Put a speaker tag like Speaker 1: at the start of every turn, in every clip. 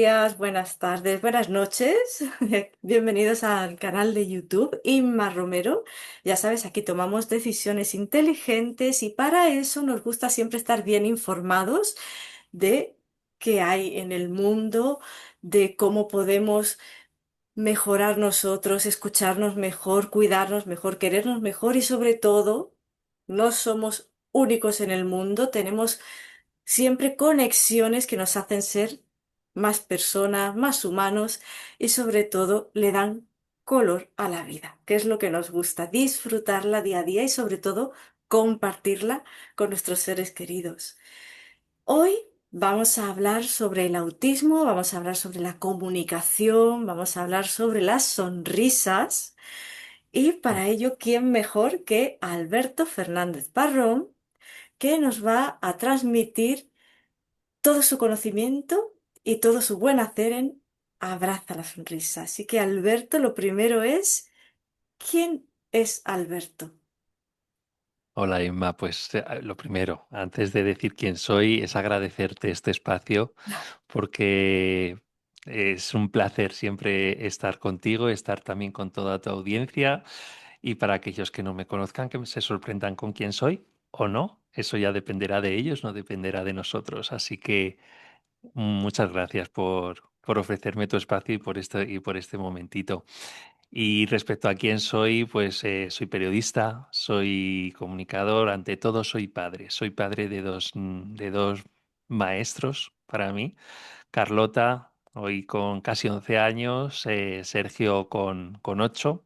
Speaker 1: días, buenas tardes, buenas noches. Bienvenidos al canal de YouTube Inma Romero. Ya sabes, aquí tomamos decisiones inteligentes y para eso nos gusta siempre estar bien informados de qué hay en el mundo, de cómo podemos mejorar nosotros, escucharnos mejor, cuidarnos mejor, querernos mejor y sobre todo, no somos únicos en el mundo, tenemos siempre conexiones que nos hacen ser más personas, más humanos y sobre todo le dan color a la vida, que es lo que nos gusta, disfrutarla día a día y sobre todo compartirla con nuestros seres queridos. Hoy vamos a hablar sobre el autismo, vamos a hablar sobre la comunicación, vamos a hablar sobre las sonrisas y
Speaker 2: Mm.
Speaker 1: para ello, ¿quién mejor que Alberto Fernández Parrón, que nos va a transmitir todo su conocimiento y todo su buen hacer en Abraza la sonrisa? Así que Alberto, lo primero es, ¿quién es Alberto?
Speaker 2: Hola Inma, pues lo primero, antes de decir quién soy, es agradecerte este espacio porque es un placer siempre estar contigo, estar también con toda tu audiencia y para aquellos que no me conozcan, que se sorprendan con quién soy o no, eso ya dependerá de ellos, no dependerá de nosotros. Así que muchas gracias por ofrecerme tu espacio y por este momentito. Y respecto a quién soy, pues soy periodista, soy comunicador, ante todo soy padre. Soy padre de dos maestros para mí. Carlota, hoy con casi 11 años, Sergio con 8,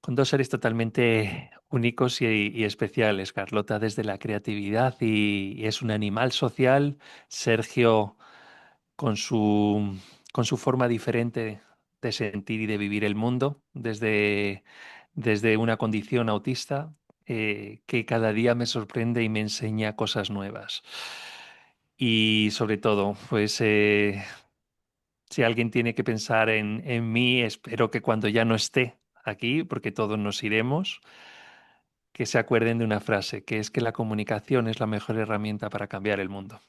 Speaker 2: con dos seres totalmente únicos y especiales. Carlota desde la creatividad y es un animal social. Sergio con con su forma diferente de sentir y de vivir el mundo desde una condición autista, que cada día me sorprende y me enseña cosas nuevas. Y sobre todo, pues si alguien tiene que pensar en mí, espero que cuando ya no esté aquí, porque todos nos iremos, que se acuerden de una frase, que es que la comunicación es la mejor herramienta para cambiar el mundo.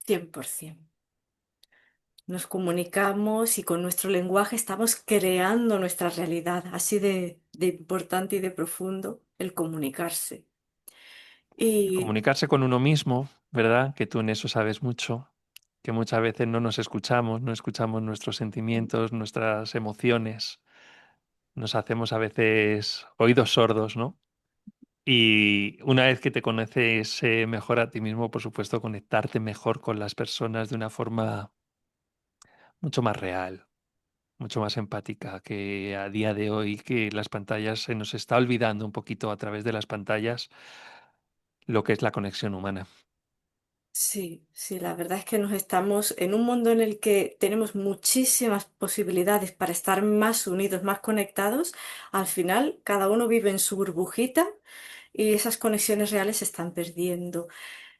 Speaker 1: 100%. Nos comunicamos y con nuestro lenguaje estamos creando nuestra realidad, así de importante y de profundo el comunicarse. Y
Speaker 2: Comunicarse con uno mismo, ¿verdad? Que tú en eso sabes mucho, que muchas veces no nos escuchamos, no escuchamos nuestros sentimientos, nuestras emociones, nos hacemos a veces oídos sordos, ¿no? Y una vez que te conoces mejor a ti mismo, por supuesto, conectarte mejor con las personas de una forma mucho más real, mucho más empática, que a día de hoy que las pantallas se nos está olvidando un poquito a través de las pantallas lo que es la conexión humana.
Speaker 1: sí, sí, la verdad es que nos estamos en un mundo en el que tenemos muchísimas posibilidades para estar más unidos, más conectados. Al final, cada uno vive en su burbujita y esas conexiones reales se están perdiendo.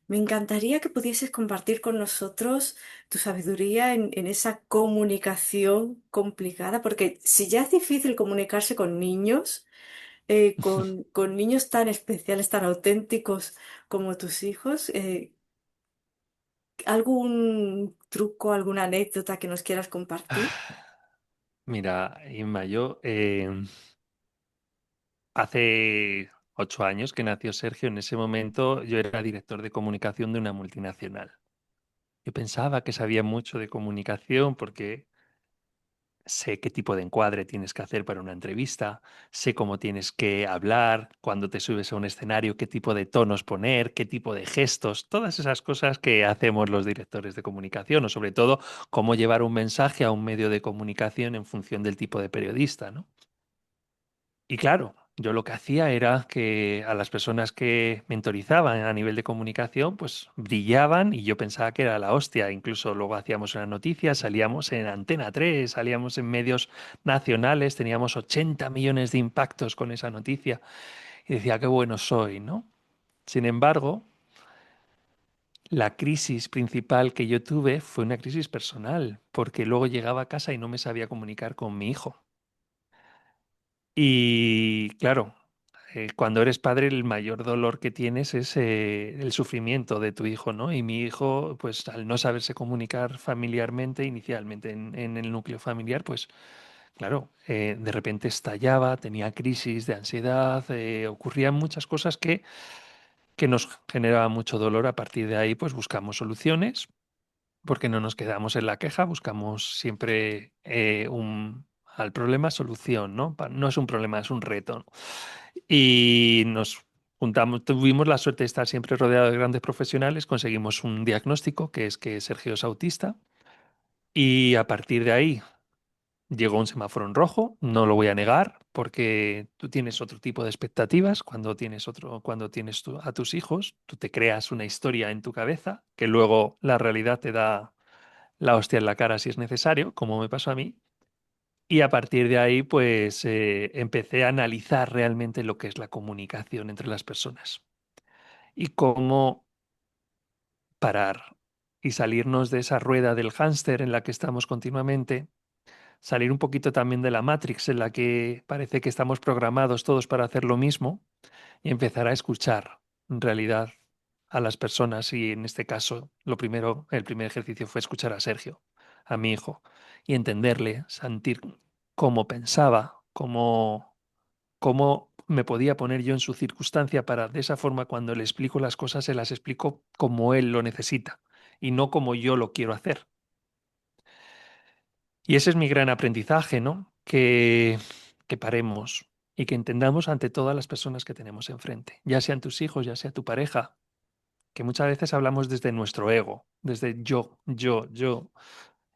Speaker 1: Me encantaría que pudieses compartir con nosotros tu sabiduría en esa comunicación complicada, porque si ya es difícil comunicarse con niños, con niños tan especiales, tan auténticos como tus hijos, ¿algún truco, alguna anécdota que nos quieras compartir?
Speaker 2: Mira, Inma, yo hace 8 años que nació Sergio, en ese momento yo era director de comunicación de una multinacional. Yo pensaba que sabía mucho de comunicación porque sé qué tipo de encuadre tienes que hacer para una entrevista, sé cómo tienes que hablar cuando te subes a un escenario, qué tipo de tonos poner, qué tipo de gestos, todas esas cosas que hacemos los directores de comunicación o sobre todo cómo llevar un mensaje a un medio de comunicación en función del tipo de periodista, ¿no? Y claro, yo lo que hacía era que a las personas que mentorizaban a nivel de comunicación, pues brillaban y yo pensaba que era la hostia. Incluso luego hacíamos una noticia, salíamos en Antena 3, salíamos en medios nacionales, teníamos 80 millones de impactos con esa noticia y decía, qué bueno soy, ¿no? Sin embargo, la crisis principal que yo tuve fue una crisis personal, porque luego llegaba a casa y no me sabía comunicar con mi hijo. Y claro, cuando eres padre, el mayor dolor que tienes es el sufrimiento de tu hijo, ¿no? Y mi hijo, pues al no saberse comunicar familiarmente, inicialmente en el núcleo familiar, pues claro, de repente estallaba, tenía crisis de ansiedad, ocurrían muchas cosas que nos generaban mucho dolor. A partir de ahí, pues buscamos soluciones, porque no nos quedamos en la queja, buscamos siempre al problema solución, ¿no? No es un problema, es un reto, ¿no? Y nos juntamos, tuvimos la suerte de estar siempre rodeados de grandes profesionales, conseguimos un diagnóstico que es que Sergio es autista y a partir de ahí llegó un semáforo en rojo, no lo voy a negar, porque tú tienes otro tipo de expectativas cuando tienes a tus hijos, tú te creas una historia en tu cabeza que luego la realidad te da la hostia en la cara si es necesario, como me pasó a mí. Y a partir de ahí, pues empecé a analizar realmente lo que es la comunicación entre las personas y cómo parar y salirnos de esa rueda del hámster en la que estamos continuamente, salir un poquito también de la Matrix en la que parece que estamos programados todos para hacer lo mismo y empezar a escuchar en realidad a las personas. Y en este caso, el primer ejercicio fue escuchar a Sergio, a mi hijo, y entenderle, sentir cómo pensaba, cómo me podía poner yo en su circunstancia para de esa forma cuando le explico las cosas se las explico como él lo necesita y no como yo lo quiero hacer. Y ese es mi gran aprendizaje, ¿no? Que paremos y que entendamos ante todas las personas que tenemos enfrente, ya sean tus hijos, ya sea tu pareja, que muchas veces hablamos desde nuestro ego, desde yo,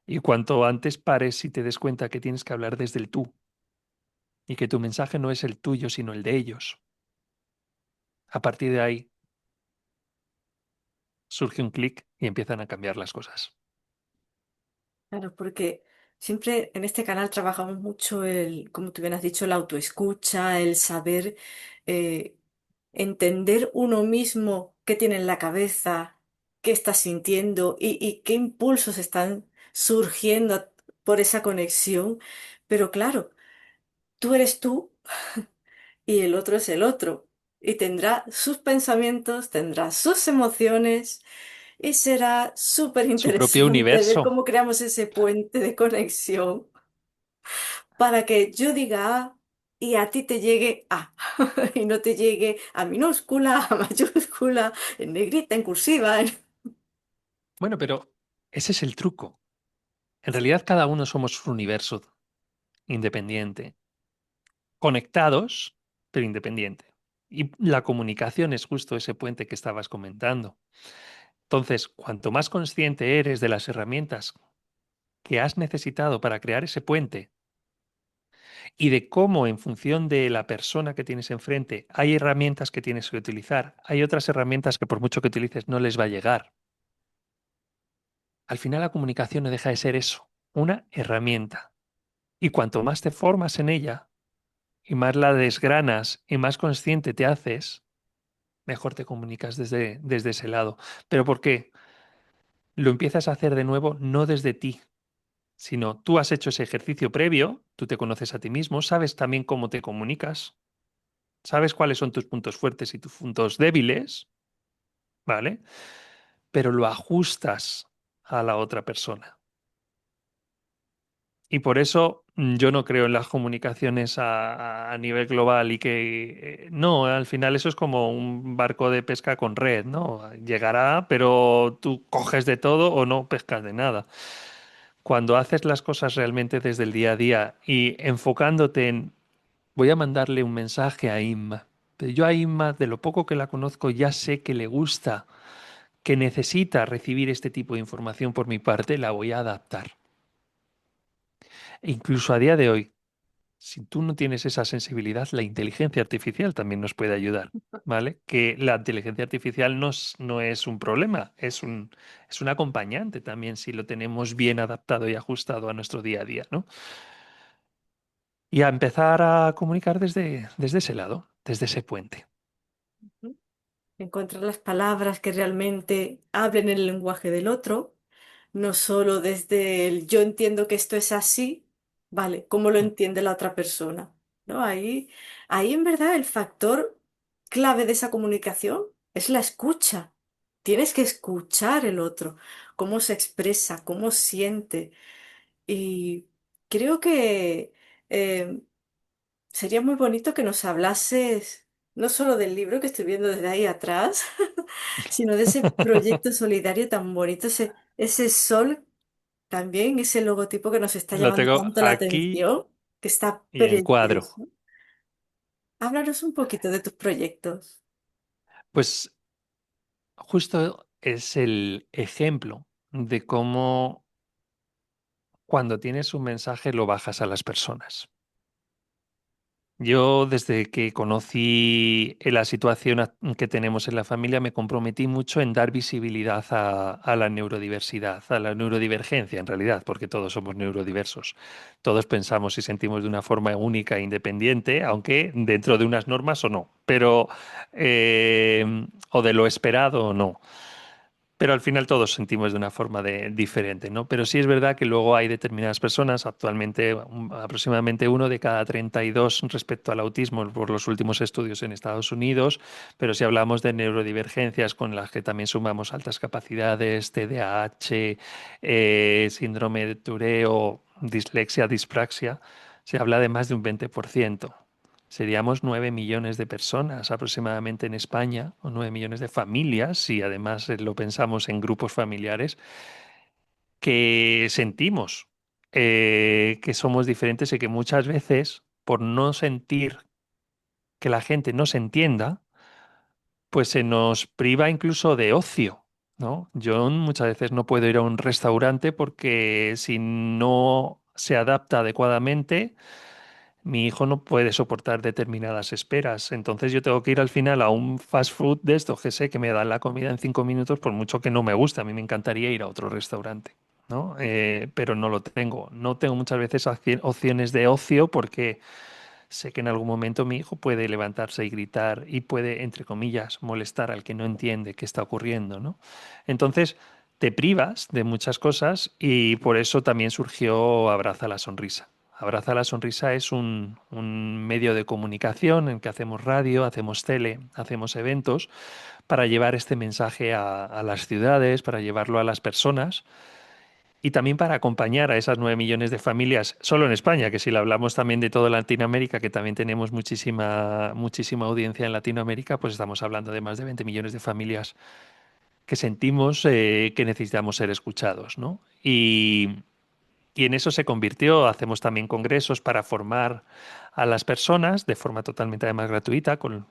Speaker 2: y cuanto antes pares y te des cuenta que tienes que hablar desde el tú y que tu mensaje no es el tuyo, sino el de ellos. A partir de ahí surge un clic y empiezan a cambiar las cosas.
Speaker 1: Claro, porque siempre en este canal trabajamos mucho como tú bien has dicho, la autoescucha, el saber eh, entender uno mismo qué tiene en la cabeza, qué está sintiendo y qué impulsos están surgiendo por esa conexión. Pero claro, tú eres tú y el otro es el otro. Y tendrá sus pensamientos, tendrá sus emociones y será súper
Speaker 2: Su propio
Speaker 1: interesante ver
Speaker 2: universo.
Speaker 1: cómo creamos ese puente de conexión para que yo diga A y a ti te llegue A y no te llegue a minúscula, a mayúscula, en negrita, en cursiva.
Speaker 2: Bueno, pero ese es el truco. En realidad cada uno somos un universo independiente, conectados, pero independiente. Y la comunicación es justo ese puente que estabas comentando. Entonces, cuanto más consciente eres de las herramientas que has necesitado para crear ese puente y de cómo en función de la persona que tienes enfrente hay herramientas que tienes que utilizar, hay otras herramientas que por mucho que utilices no les va a llegar. Al final la comunicación no deja de ser eso, una herramienta. Y cuanto más te formas en ella y más la desgranas y más consciente te haces, mejor te comunicas desde ese lado. ¿Pero por qué? Lo empiezas a hacer de nuevo no desde ti, sino tú has hecho ese ejercicio previo, tú te conoces a ti mismo, sabes también cómo te comunicas, sabes cuáles son tus puntos fuertes y tus puntos débiles, ¿vale? Pero lo ajustas a la otra persona. Y por eso yo no creo en las comunicaciones a nivel global y que no, al final eso es como un barco de pesca con red, ¿no? Llegará, pero tú coges de todo o no pescas de nada. Cuando haces las cosas realmente desde el día a día y enfocándote en, voy a mandarle un mensaje a Inma, pero yo a Inma, de lo poco que la conozco, ya sé que le gusta, que necesita recibir este tipo de información por mi parte, la voy a adaptar. E incluso a día de hoy, si tú no tienes esa sensibilidad, la inteligencia artificial también nos puede ayudar, ¿vale? Que la inteligencia artificial no es un problema, es un acompañante también si lo tenemos bien adaptado y ajustado a nuestro día a día, ¿no? Y a empezar a comunicar desde ese lado, desde ese puente.
Speaker 1: Encontrar las palabras que realmente hablen el lenguaje del otro, no solo desde el yo entiendo que esto es así, vale, ¿cómo lo
Speaker 2: Mm.
Speaker 1: entiende la otra persona? ¿no? Ahí en verdad el factor clave de esa comunicación es la escucha. Tienes que escuchar el otro, cómo se expresa, cómo siente. Y creo que eh, sería muy bonito que nos hablases no solo del libro que estoy viendo desde ahí atrás, sino de ese proyecto solidario tan bonito, ese sol también, ese logotipo que nos está
Speaker 2: Lo
Speaker 1: llamando
Speaker 2: tengo
Speaker 1: tanto la
Speaker 2: aquí
Speaker 1: atención, que está
Speaker 2: y en cuadro.
Speaker 1: precioso. Háblanos un poquito de tus proyectos.
Speaker 2: Pues justo es el ejemplo de cómo cuando tienes un mensaje lo bajas a las personas. Yo desde que conocí la situación que tenemos en la familia me comprometí mucho en dar visibilidad a la neurodiversidad, a la neurodivergencia en realidad, porque todos somos neurodiversos. Todos pensamos y sentimos de una forma única e independiente, aunque dentro de unas normas o no, pero o de lo esperado o no. Pero al final todos sentimos de una forma diferente, ¿no? Pero sí es verdad que luego hay determinadas personas, actualmente aproximadamente uno de cada 32 respecto al autismo por los últimos estudios en Estados Unidos, pero si hablamos de neurodivergencias con las que también sumamos altas capacidades, TDAH, síndrome de Tourette o dislexia, dispraxia, se habla de más de un 20%. Seríamos 9 millones de personas aproximadamente en España, o 9 millones de familias, si además lo pensamos en grupos familiares, que sentimos que somos diferentes y que muchas veces, por no sentir que la gente nos entienda, pues se nos priva incluso de ocio, ¿no? Yo muchas veces no puedo ir a un restaurante porque si no se adapta adecuadamente, mi hijo no puede soportar determinadas esperas, entonces yo tengo que ir al final a un fast food de estos que sé que me dan la comida en 5 minutos, por mucho que no me guste. A mí me encantaría ir a otro restaurante, ¿no? Pero no lo tengo. No tengo muchas veces opciones de ocio porque sé que en algún momento mi hijo puede levantarse y gritar y puede, entre comillas, molestar al que no entiende qué está ocurriendo, ¿no? Entonces, te privas de muchas cosas y por eso también surgió Abraza la Sonrisa. Abraza la Sonrisa es un medio de comunicación en que hacemos radio, hacemos tele, hacemos eventos para llevar este mensaje a las ciudades, para llevarlo a las personas y también para acompañar a esas 9 millones de familias, solo en España, que si le hablamos también de toda Latinoamérica, que también tenemos muchísima audiencia en Latinoamérica, pues estamos hablando de más de 20 millones de familias que sentimos que necesitamos ser escuchados, ¿no? Y en eso se convirtió, hacemos también congresos para formar a las personas de forma totalmente además gratuita con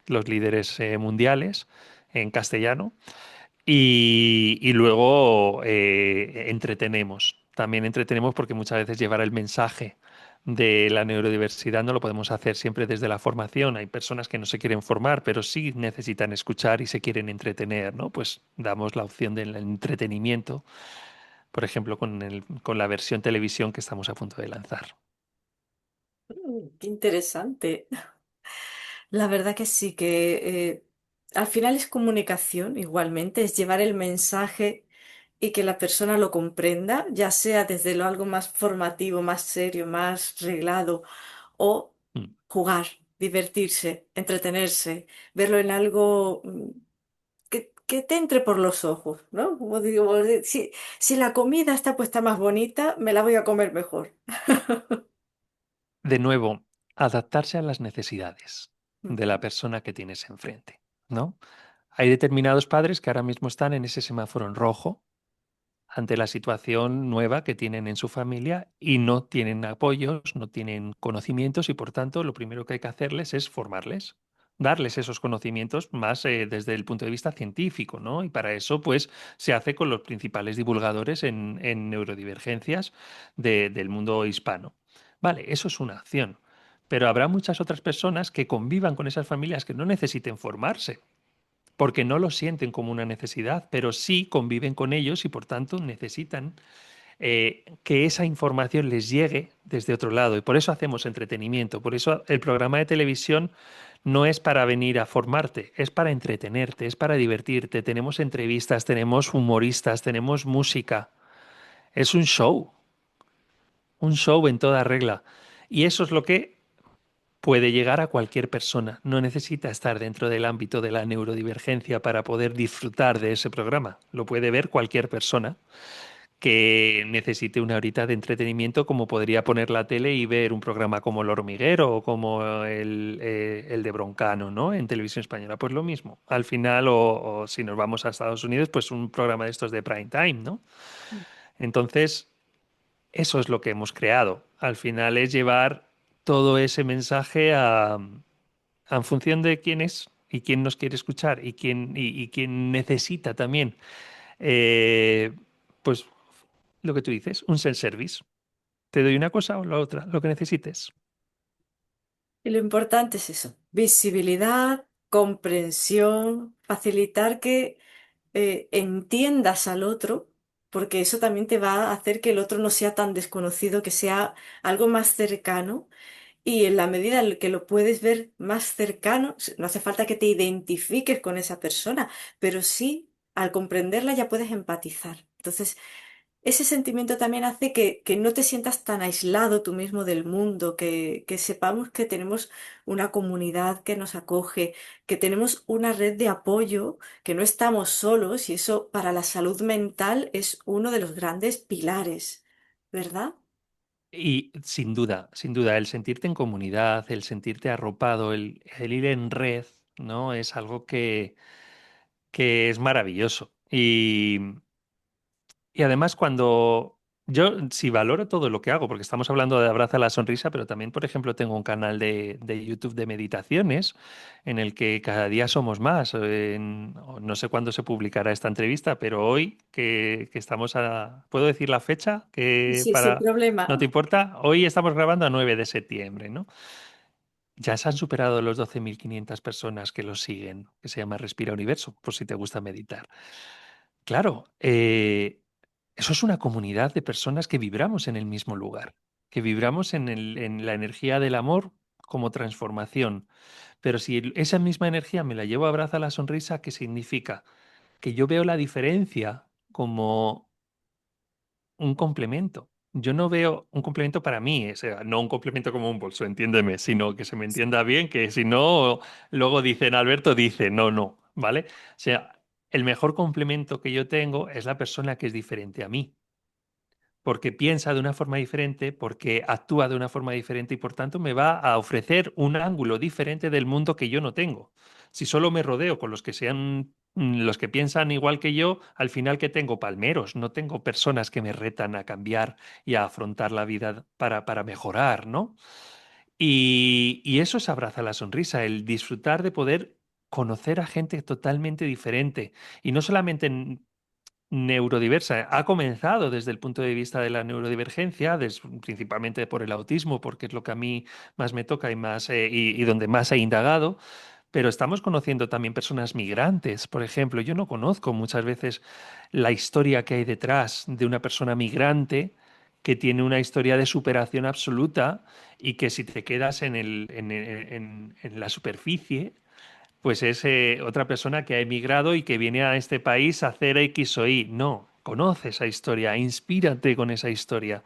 Speaker 2: los líderes mundiales en castellano y luego entretenemos. También entretenemos porque muchas veces llevar el mensaje de la neurodiversidad no lo podemos hacer siempre desde la formación. Hay personas que no se quieren formar, pero sí necesitan escuchar y se quieren entretener, ¿no? Pues damos la opción del entretenimiento, por ejemplo, con la versión televisión que estamos a punto de lanzar.
Speaker 1: Qué interesante. La verdad que sí, que al final es comunicación igualmente, es llevar el mensaje y que la persona lo comprenda, ya sea desde lo algo más formativo, más serio, más reglado, o
Speaker 2: Mm.
Speaker 1: jugar, divertirse, entretenerse, verlo en algo que te entre por los ojos, ¿no? Como digo, si la comida está puesta más bonita, me la voy a comer mejor.
Speaker 2: De nuevo, adaptarse a las necesidades de la
Speaker 1: Ujú.
Speaker 2: persona que tienes enfrente, ¿no? Hay determinados padres que ahora mismo están en ese semáforo en rojo ante la situación nueva que tienen en su familia y no tienen apoyos, no tienen conocimientos y por tanto lo primero que hay que hacerles es formarles, darles esos conocimientos más desde el punto de vista científico, ¿no? Y para eso pues se hace con los principales divulgadores en neurodivergencias del mundo hispano. Vale, eso es una acción. Pero habrá muchas otras personas que convivan con esas familias que no necesiten formarse porque no lo sienten como una necesidad, pero sí conviven con ellos y por tanto necesitan que esa información les llegue desde otro lado. Y por eso hacemos entretenimiento, por eso el programa de televisión no es para venir a formarte, es para entretenerte, es para divertirte. Tenemos entrevistas, tenemos humoristas, tenemos música. Es un show en toda regla. Y eso es lo que puede llegar a cualquier persona. No necesita estar dentro del ámbito de la neurodivergencia para poder disfrutar de ese programa. Lo puede ver cualquier persona que necesite una horita de entretenimiento, como podría poner la tele y ver un programa como El Hormiguero o como el de Broncano, ¿no? En televisión española. Pues lo mismo. Al final, o si nos vamos a Estados Unidos, pues un programa de estos de prime time, ¿no? Entonces, eso es lo que hemos creado. Al final es llevar todo ese mensaje a en función de quién es y quién nos quiere escuchar y quién necesita también. eh, pues lo que tú dices, un self-service. Te doy una cosa o la otra, lo que necesites.
Speaker 1: Y lo importante es eso, visibilidad, comprensión, facilitar que entiendas al otro, porque eso también te va a hacer que el otro no sea tan desconocido, que sea algo más cercano. Y en la medida en que lo puedes ver más cercano, no hace falta que te identifiques con esa persona, pero sí, al comprenderla ya puedes empatizar. Entonces, ese sentimiento también hace que no te sientas tan aislado tú mismo del mundo, que sepamos que tenemos una comunidad que nos acoge, que tenemos una red de apoyo, que no estamos solos y eso para la salud mental es uno de los grandes pilares, ¿verdad?
Speaker 2: Y sin duda, el sentirte en comunidad, el sentirte arropado, el ir en red, ¿no? Es algo que es maravilloso. Y además, cuando yo sí valoro todo lo que hago, porque estamos hablando de Abraza la Sonrisa, pero también, por ejemplo, tengo un canal de YouTube de meditaciones en el que cada día somos más. No sé cuándo se publicará esta entrevista, pero hoy que estamos a... ¿Puedo decir la fecha? Que
Speaker 1: Sí, sin
Speaker 2: para...
Speaker 1: problema.
Speaker 2: ¿No te importa? Hoy estamos grabando a 9 de septiembre, ¿no? Ya se han superado los 12.500 personas que lo siguen, que se llama Respira Universo, por si te gusta meditar. Claro, eso es una comunidad de personas que vibramos en el mismo lugar, que vibramos en la energía del amor como transformación. Pero si esa misma energía me la llevo a Abraza la Sonrisa, ¿qué significa? Que yo veo la diferencia como un complemento. Yo no veo un complemento para mí, o sea, no un complemento como un bolso, entiéndeme, sino que se me entienda bien, que si no, luego dicen, Alberto dice, no, no, ¿vale? O sea, el mejor complemento que yo tengo es la persona que es diferente a mí, porque piensa de una forma diferente, porque actúa de una forma diferente y por tanto me va a ofrecer un ángulo diferente del mundo que yo no tengo. Si solo me rodeo con los que sean los que piensan igual que yo, al final que tengo palmeros, no tengo personas que me retan a cambiar y a afrontar la vida para mejorar, ¿no? Y eso es abraza la sonrisa, el disfrutar de poder conocer a gente totalmente diferente y no solamente neurodiversa. Ha comenzado desde el punto de vista de la neurodivergencia, principalmente por el autismo, porque es lo que a mí más me toca y más y donde más he indagado. Pero estamos conociendo también personas migrantes. Por ejemplo, yo no conozco muchas veces la historia que hay detrás de una persona migrante que tiene una historia de superación absoluta y que si te quedas en la superficie, pues es otra persona que ha emigrado y que viene a este país a hacer X o Y. No, conoce esa historia, inspírate con esa historia.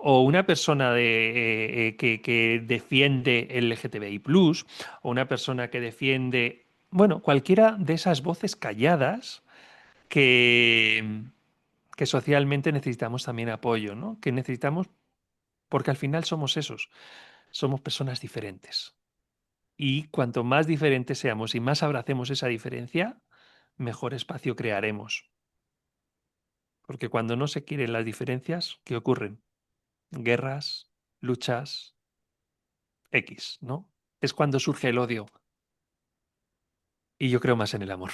Speaker 2: O una persona que defiende el LGTBI+, o una persona que defiende, bueno, cualquiera de esas voces calladas que, que socialmente necesitamos también apoyo, ¿no? Que necesitamos, porque al final somos esos, somos personas diferentes. Y cuanto más diferentes seamos y más abracemos esa diferencia, mejor espacio crearemos. Porque cuando no se quieren las diferencias, ¿qué ocurren? Guerras, luchas, X, ¿no? Es cuando surge el odio. Y yo creo más en el amor.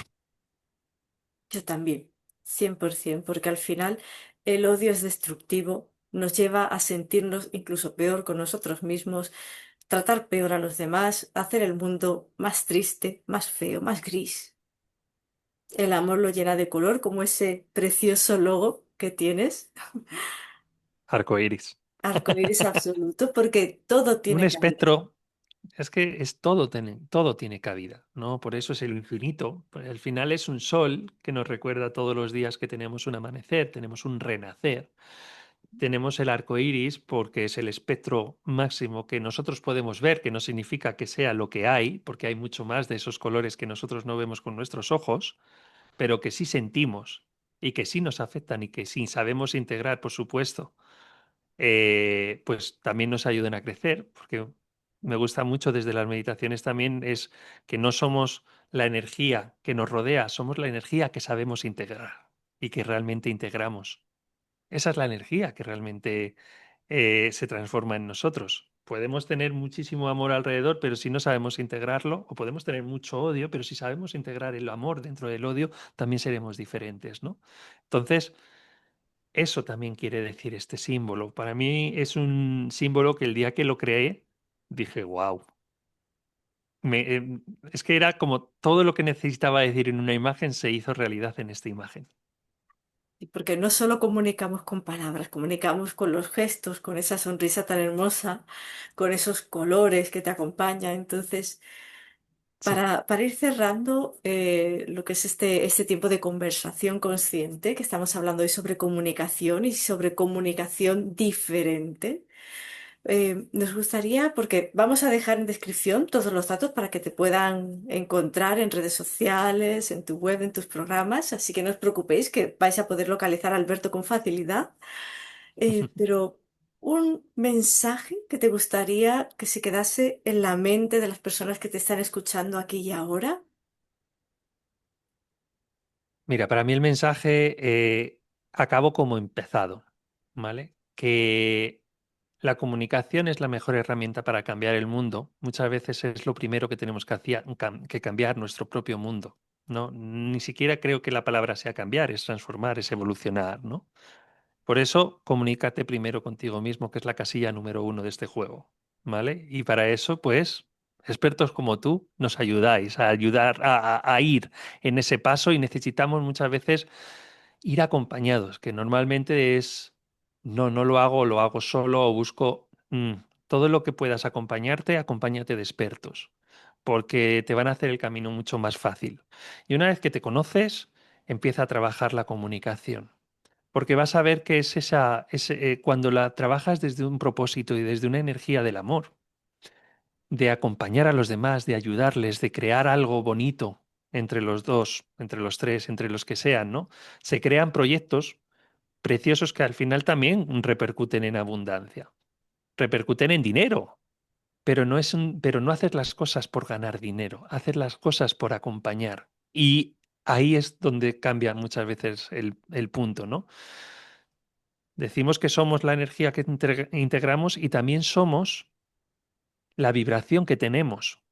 Speaker 1: Yo también, 100%, porque al final el odio es destructivo, nos lleva a sentirnos incluso peor con nosotros mismos, tratar peor a los demás, hacer el mundo más triste, más feo, más gris. El amor lo llena de color, como ese precioso logo que tienes,
Speaker 2: Arco iris.
Speaker 1: arcoíris absoluto, porque todo
Speaker 2: Un
Speaker 1: tiene cabida.
Speaker 2: espectro, es que es todo tiene cabida, ¿no? Por eso es el infinito. Pues al final es un sol que nos recuerda todos los días que tenemos un amanecer, tenemos un renacer. tenemos el arco iris porque es el espectro máximo que nosotros podemos ver, que no significa que sea lo que hay, porque hay mucho más de esos colores que nosotros no vemos con nuestros ojos, pero que sí sentimos y que sí nos afectan y que sí sabemos integrar, por supuesto, pues también nos ayudan a crecer, porque me gusta mucho desde las meditaciones también es que no somos la energía que nos rodea, somos la energía que sabemos integrar y que realmente integramos. Esa es la energía que realmente se transforma en nosotros. Podemos tener muchísimo amor alrededor, pero si no sabemos integrarlo, o podemos tener mucho odio, pero si sabemos integrar el amor dentro del odio, también seremos diferentes, ¿no? Entonces, eso también quiere decir este símbolo. Para mí es un símbolo que el día que lo creé, dije, wow. Es que era como todo lo que necesitaba decir en una imagen se hizo realidad en esta imagen.
Speaker 1: Y porque no solo comunicamos con palabras, comunicamos con los gestos, con esa sonrisa tan hermosa, con esos colores que te acompañan. Entonces,
Speaker 2: Sí.
Speaker 1: para ir cerrando lo que es este tiempo de conversación consciente, que estamos hablando hoy sobre comunicación y sobre comunicación diferente. Nos gustaría, porque vamos a dejar en descripción todos los datos para que te puedan encontrar en redes sociales, en tu web, en tus programas, así que no os preocupéis que vais a poder localizar a Alberto con facilidad. Pero un mensaje que te gustaría que se quedase en la mente de las personas que te están escuchando aquí y ahora.
Speaker 2: Mira, para mí el mensaje acabó como empezado, ¿vale? Que la comunicación es la mejor herramienta para cambiar el mundo. Muchas veces es lo primero que tenemos que, que cambiar nuestro propio mundo, ¿no? Ni siquiera creo que la palabra sea cambiar, es transformar, es evolucionar, ¿no? Por eso, comunícate primero contigo mismo, que es la casilla número uno de este juego, ¿vale? Y para eso, pues, expertos como tú nos ayudáis a ayudar a ir en ese paso y necesitamos muchas veces ir acompañados, que normalmente es, no, no lo hago solo o busco todo lo que puedas acompañarte, acompáñate de expertos, porque te van a hacer el camino mucho más fácil. Y una vez que te conoces, empieza a trabajar la comunicación. Porque vas a ver que es cuando la trabajas desde un propósito y desde una energía del amor, de acompañar a los demás, de ayudarles, de crear algo bonito entre los dos, entre los tres, entre los que sean, ¿no? Se crean proyectos preciosos que al final también repercuten en abundancia, repercuten en dinero, pero no hacer las cosas por ganar dinero, hacer las cosas por acompañar. Y ahí es donde cambia muchas veces el punto, ¿no? Decimos que somos la energía que integramos y también somos la vibración que tenemos.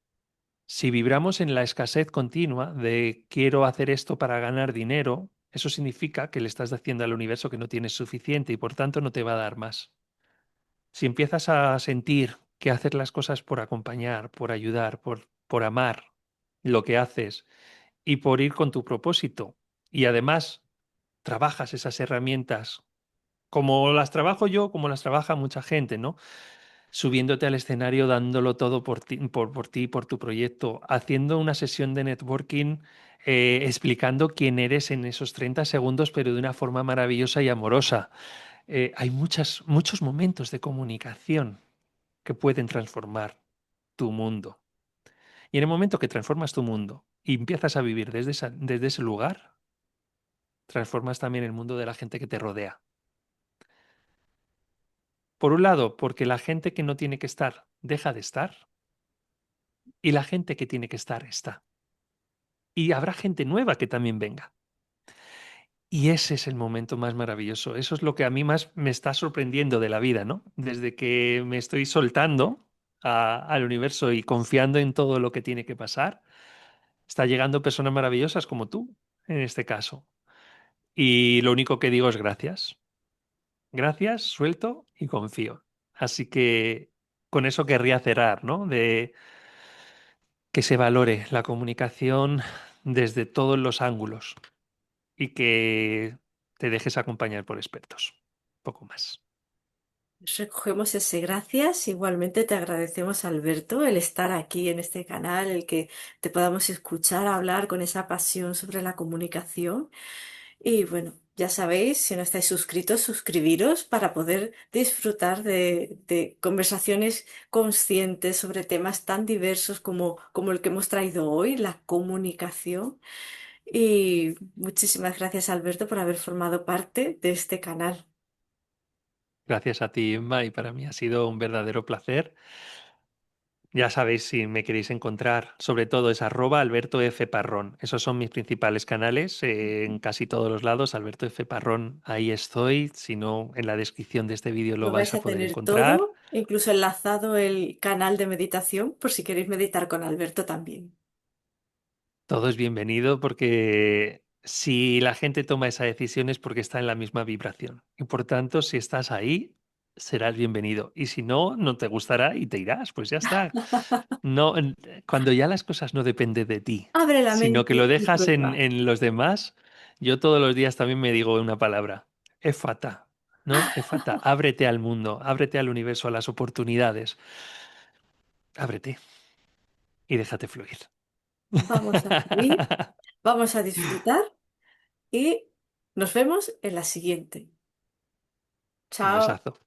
Speaker 2: Si vibramos en la escasez continua de quiero hacer esto para ganar dinero, eso significa que le estás diciendo al universo que no tienes suficiente y por tanto no te va a dar más. Si empiezas a sentir que hacer las cosas por acompañar, por ayudar, por amar lo que haces y por ir con tu propósito y además trabajas esas herramientas como las trabajo yo, como las trabaja mucha gente, ¿no? Subiéndote al escenario, dándolo todo por ti, por tu proyecto, haciendo una sesión de networking, explicando quién eres en esos 30 segundos, pero de una forma maravillosa y amorosa. Hay muchos momentos de comunicación que pueden transformar tu mundo. Y en el momento que transformas tu mundo y empiezas a vivir desde ese lugar, transformas también el mundo de la gente que te rodea. Por un lado, porque la gente que no tiene que estar deja de estar y la gente que tiene que estar está. Y habrá gente nueva que también venga. Y ese es el momento más maravilloso. Eso es lo que a mí más me está sorprendiendo de la vida, ¿no? Desde que me estoy soltando al universo y confiando en todo lo que tiene que pasar, está llegando personas maravillosas como tú, en este caso. Y lo único que digo es gracias. Gracias, suelto y confío. Así que con eso querría cerrar, ¿no? De que se valore la comunicación desde todos los ángulos y que te dejes acompañar por expertos. Poco más.
Speaker 1: Recogemos ese gracias. Igualmente te agradecemos, Alberto, el estar aquí en este canal, el que te podamos escuchar hablar con esa pasión sobre la comunicación. Y bueno. Ya sabéis, si no estáis suscritos, suscribiros para poder disfrutar de conversaciones conscientes sobre temas tan diversos como el que hemos traído hoy, la comunicación. Y muchísimas gracias, Alberto, por haber formado parte de este canal.
Speaker 2: Gracias a ti, Inma, y para mí ha sido un verdadero placer. Ya sabéis, si me queréis encontrar, sobre todo es @Alberto F. Parrón. Esos son mis principales canales, en casi todos los lados. Alberto F. Parrón, ahí estoy. Si no, en la descripción de este vídeo lo
Speaker 1: Lo
Speaker 2: vais
Speaker 1: vais
Speaker 2: a
Speaker 1: a
Speaker 2: poder
Speaker 1: tener
Speaker 2: encontrar.
Speaker 1: todo, incluso enlazado el canal de meditación, por si queréis meditar con Alberto también.
Speaker 2: Todo es bienvenido porque si la gente toma esa decisión es porque está en la misma vibración. Y por tanto, si estás ahí, serás bienvenido. Y si no, no te gustará y te irás. Pues ya está. No, cuando ya las cosas no dependen de ti,
Speaker 1: Abre la
Speaker 2: sino que lo
Speaker 1: mente y
Speaker 2: dejas
Speaker 1: prueba.
Speaker 2: en los demás, yo todos los días también me digo una palabra, éfata, ¿no? Éfata, ábrete al mundo, ábrete al universo, a las oportunidades, ábrete y déjate fluir.
Speaker 1: Vamos a fluir, vamos a disfrutar y nos vemos en la siguiente.
Speaker 2: Un
Speaker 1: Chao.
Speaker 2: besazo.